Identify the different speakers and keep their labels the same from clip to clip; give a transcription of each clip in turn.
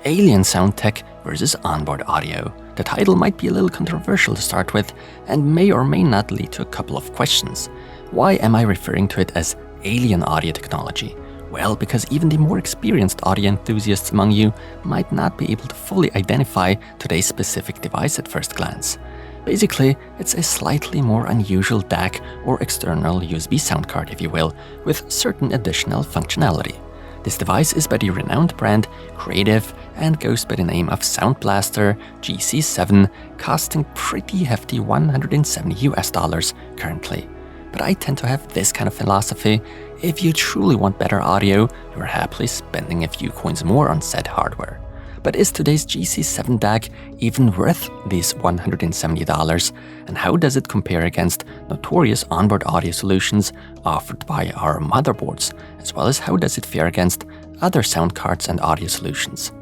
Speaker 1: Alien Sound Tech versus Onboard Audio. The title might be a little controversial to start with and may or may not lead to a couple of questions. Why am I referring to it as alien audio technology? Well, because even the more experienced audio enthusiasts among you might not be able to fully identify today's specific device at first glance. Basically, it's a slightly more unusual DAC or external USB sound card, if you will, with certain additional functionality. This device is by the renowned brand Creative and goes by the name of Sound Blaster GC7, costing pretty hefty $170 currently. But I tend to have this kind of philosophy: if you truly want better audio, you're happily spending a few coins more on said hardware. But is today's GC7 DAC even worth these $170? And how does it compare against notorious onboard audio solutions offered by our motherboards? As well as how does it fare against other sound cards and audio solutions?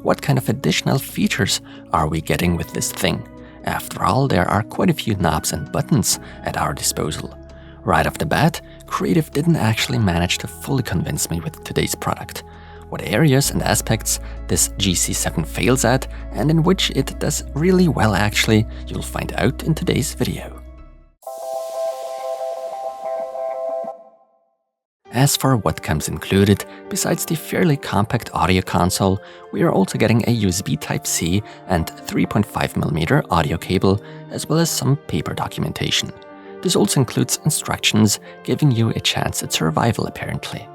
Speaker 1: What kind of additional features are we getting with this thing? After all, there are quite a few knobs and buttons at our disposal. Right off the bat, Creative didn't actually manage to fully convince me with today's product. What areas and aspects this GC7 fails at, and in which it does really well actually, you'll find out in today's video. As for what comes included, besides the fairly compact audio console, we are also getting a USB Type-C and 3.5mm audio cable, as well as some paper documentation. This also includes instructions giving you a chance at survival apparently.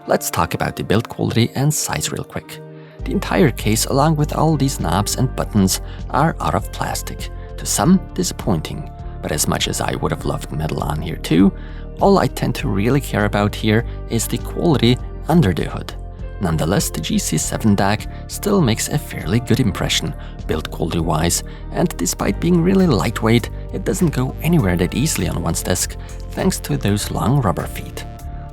Speaker 1: Let's talk about the build quality and size real quick. The entire case, along with all these knobs and buttons, are out of plastic. To some, disappointing, but as much as I would have loved metal on here too, all I tend to really care about here is the quality under the hood. Nonetheless, the GC7 DAC still makes a fairly good impression, build quality wise, and despite being really lightweight, it doesn't go anywhere that easily on one's desk, thanks to those long rubber feet.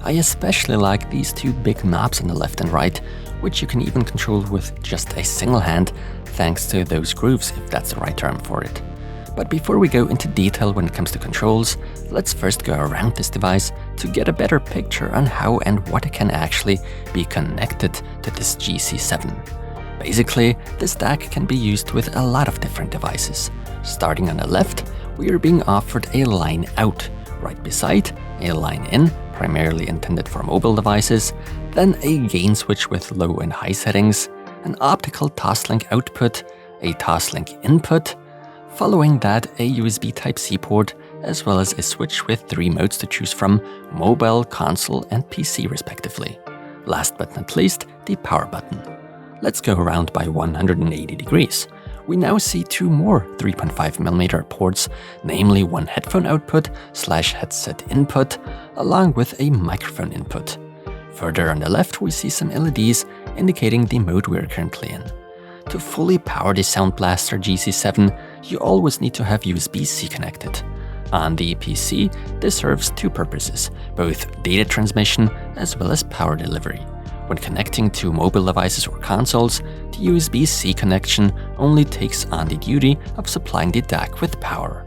Speaker 1: I especially like these two big knobs on the left and right, which you can even control with just a single hand, thanks to those grooves, if that's the right term for it. But before we go into detail when it comes to controls, let's first go around this device to get a better picture on how and what can actually be connected to this GC7. Basically, this DAC can be used with a lot of different devices. Starting on the left, we are being offered a line out, right beside a line in, primarily intended for mobile devices, then a gain switch with low and high settings, an optical Toslink output, a Toslink input, following that a USB Type-C port, as well as a switch with 3 modes to choose from: mobile, console, and PC respectively. Last but not least, the power button. Let's go around by 180 degrees. We now see 2 more 3.5mm ports, namely one headphone output / headset input, along with a microphone input. Further on the left, we see some LEDs indicating the mode we're currently in. To fully power the Sound Blaster GC7, you always need to have USB-C connected. On the PC, this serves 2 purposes, both data transmission as well as power delivery. When connecting to mobile devices or consoles, the USB-C connection only takes on the duty of supplying the DAC with power.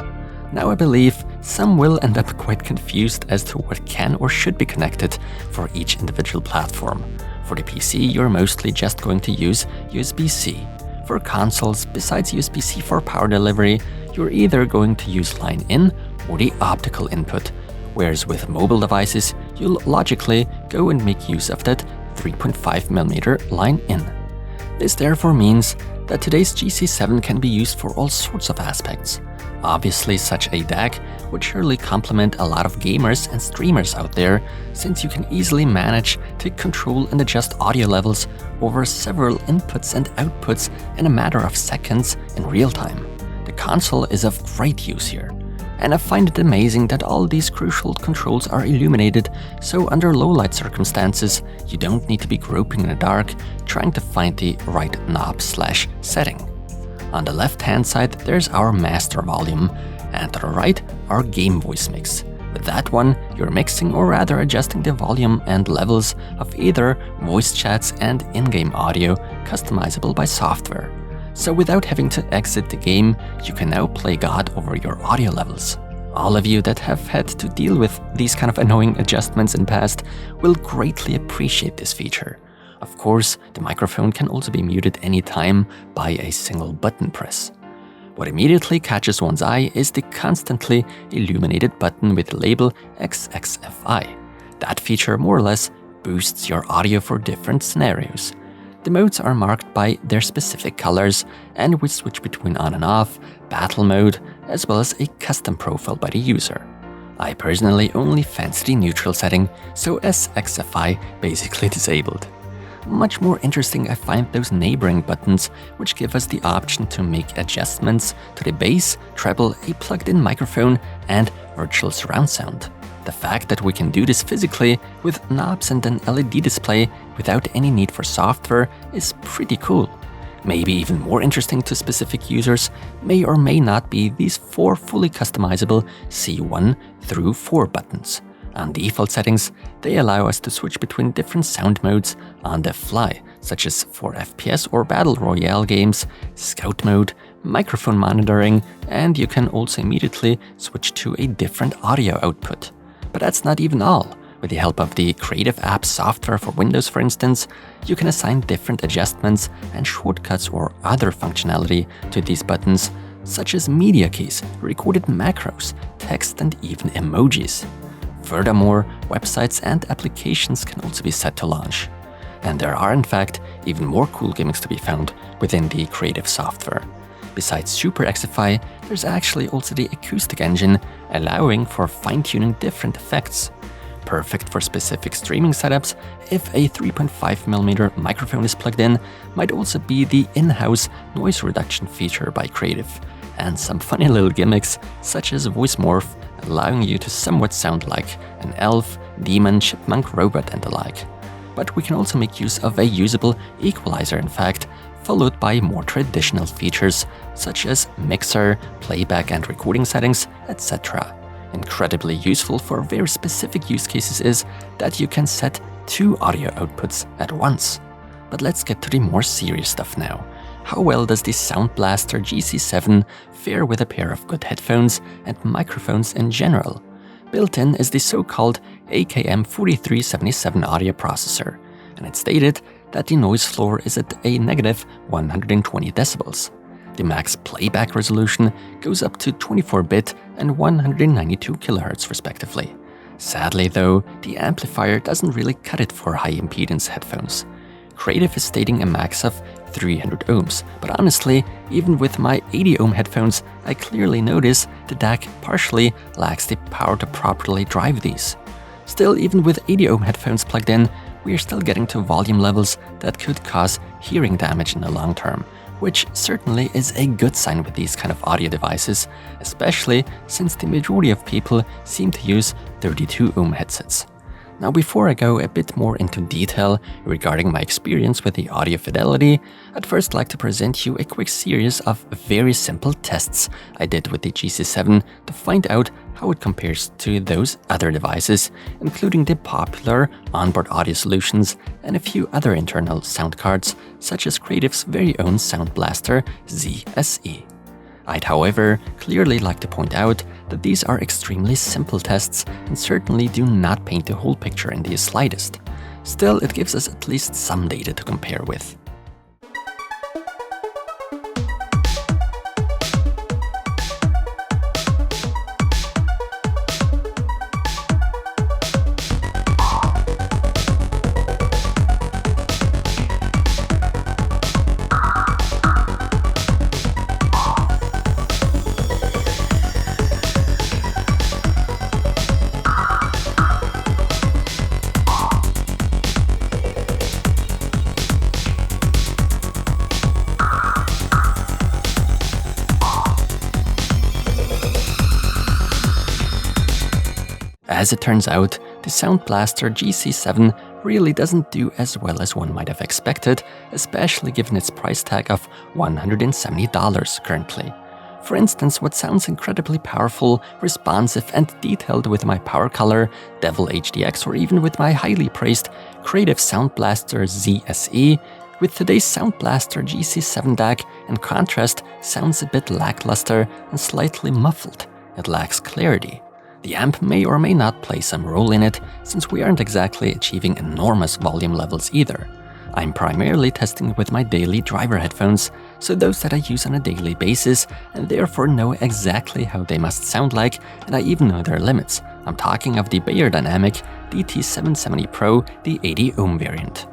Speaker 1: Now I believe some will end up quite confused as to what can or should be connected for each individual platform. For the PC, you're mostly just going to use USB-C. For consoles, besides USB-C for power delivery, you're either going to use line in or the optical input, whereas with mobile devices, you'll logically go and make use of that 3.5mm line in. This therefore means that today's GC7 can be used for all sorts of aspects. Obviously, such a DAC would surely complement a lot of gamers and streamers out there, since you can easily manage to control and adjust audio levels over several inputs and outputs in a matter of seconds in real time. The console is of great use here. And I find it amazing that all these crucial controls are illuminated, so under low light circumstances, you don't need to be groping in the dark trying to find the right knob / setting. On the left hand side, there's our master volume, and to the right, our game voice mix. With that one, you're mixing or rather adjusting the volume and levels of either voice chats and in-game audio customizable by software. So without having to exit the game, you can now play God over your audio levels. All of you that have had to deal with these kind of annoying adjustments in the past will greatly appreciate this feature. Of course, the microphone can also be muted anytime by a single button press. What immediately catches one's eye is the constantly illuminated button with the label XXFI. That feature more or less boosts your audio for different scenarios. The modes are marked by their specific colors, and we switch between on and off, battle mode, as well as a custom profile by the user. I personally only fancy the neutral setting, so SXFI basically disabled. Much more interesting I find those neighboring buttons, which give us the option to make adjustments to the bass, treble, a plugged-in microphone, and virtual surround sound. The fact that we can do this physically with knobs and an LED display without any need for software is pretty cool. Maybe even more interesting to specific users may or may not be these 4 fully customizable C1 through 4 buttons. On default settings, they allow us to switch between different sound modes on the fly, such as for FPS or Battle Royale games, Scout mode, microphone monitoring, and you can also immediately switch to a different audio output. But that's not even all. With the help of the Creative Apps software for Windows, for instance, you can assign different adjustments and shortcuts or other functionality to these buttons, such as media keys, recorded macros, text, and even emojis. Furthermore, websites and applications can also be set to launch. And there are in fact even more cool gimmicks to be found within the creative software. Besides Super XFI, there's actually also the acoustic engine, allowing for fine-tuning different effects. Perfect for specific streaming setups, if a 3.5mm microphone is plugged in, might also be the in-house noise reduction feature by Creative, and some funny little gimmicks such as voice morph, allowing you to somewhat sound like an elf, demon, chipmunk, robot, and the like. But we can also make use of a usable equalizer, in fact, followed by more traditional features such as mixer, playback and recording settings, etc. Incredibly useful for very specific use cases is that you can set 2 audio outputs at once. But let's get to the more serious stuff now. How well does the Sound Blaster GC7 fare with a pair of good headphones and microphones in general? Built in is the so-called AKM4377 audio processor, and it's stated that the noise floor is at a negative 120 decibels. The max playback resolution goes up to 24-bit and 192 kHz respectively. Sadly though, the amplifier doesn't really cut it for high impedance headphones. Creative is stating a max of 300 ohms, but honestly, even with my 80 ohm headphones, I clearly notice the DAC partially lacks the power to properly drive these. Still, even with 80 ohm headphones plugged in, we are still getting to volume levels that could cause hearing damage in the long term, which certainly is a good sign with these kind of audio devices, especially since the majority of people seem to use 32 ohm headsets. Now, before I go a bit more into detail regarding my experience with the audio fidelity, I'd first like to present you a quick series of very simple tests I did with the GC7 to find out how it compares to those other devices, including the popular onboard audio solutions and a few other internal sound cards, such as Creative's very own Sound Blaster ZSE. I'd, however, clearly like to point out that these are extremely simple tests and certainly do not paint the whole picture in the slightest. Still, it gives us at least some data to compare with. As it turns out, the Sound Blaster GC7 really doesn't do as well as one might have expected, especially given its price tag of $170 currently. For instance, what sounds incredibly powerful, responsive and detailed with my Power Color, Devil HDX, or even with my highly praised Creative Sound Blaster ZSE, with today's Sound Blaster GC7 DAC, in contrast, sounds a bit lackluster and slightly muffled. It lacks clarity. The amp may or may not play some role in it, since we aren't exactly achieving enormous volume levels either. I'm primarily testing with my daily driver headphones, so those that I use on a daily basis, and therefore know exactly how they must sound like, and I even know their limits. I'm talking of the Beyerdynamic DT770 Pro, the 80 ohm variant.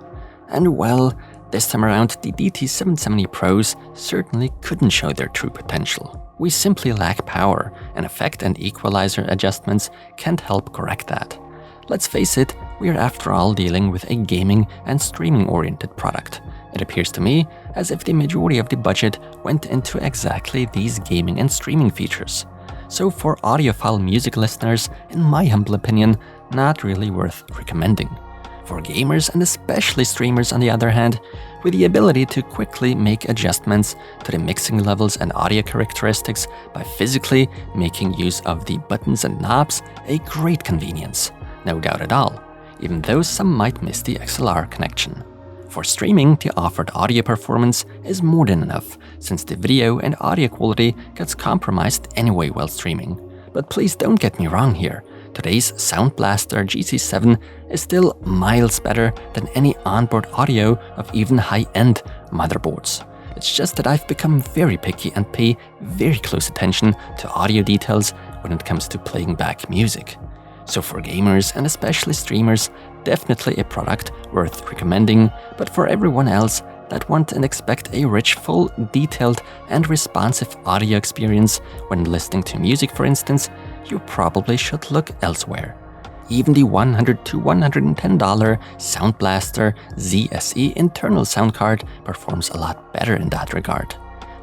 Speaker 1: And well, this time around, the DT770 Pros certainly couldn't show their true potential. We simply lack power, and effect and equalizer adjustments can't help correct that. Let's face it, we are after all dealing with a gaming and streaming-oriented product. It appears to me as if the majority of the budget went into exactly these gaming and streaming features. So for audiophile music listeners, in my humble opinion, not really worth recommending. For gamers and especially streamers on the other hand, with the ability to quickly make adjustments to the mixing levels and audio characteristics by physically making use of the buttons and knobs, a great convenience. No doubt at all, even though some might miss the XLR connection. For streaming, the offered audio performance is more than enough, since the video and audio quality gets compromised anyway while streaming. But please don't get me wrong here. Today's Sound Blaster GC7 is still miles better than any onboard audio of even high-end motherboards. It's just that I've become very picky and pay very close attention to audio details when it comes to playing back music. So for gamers and especially streamers, definitely a product worth recommending, but for everyone else that want and expect a rich, full, detailed and responsive audio experience when listening to music for instance, you probably should look elsewhere. Even the $100 to $110 Sound Blaster ZSE internal sound card performs a lot better in that regard.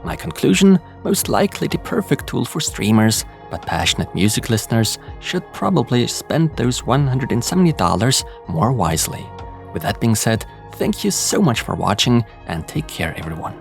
Speaker 1: My conclusion, most likely the perfect tool for streamers, but passionate music listeners should probably spend those $170 more wisely. With that being said, thank you so much for watching and take care everyone.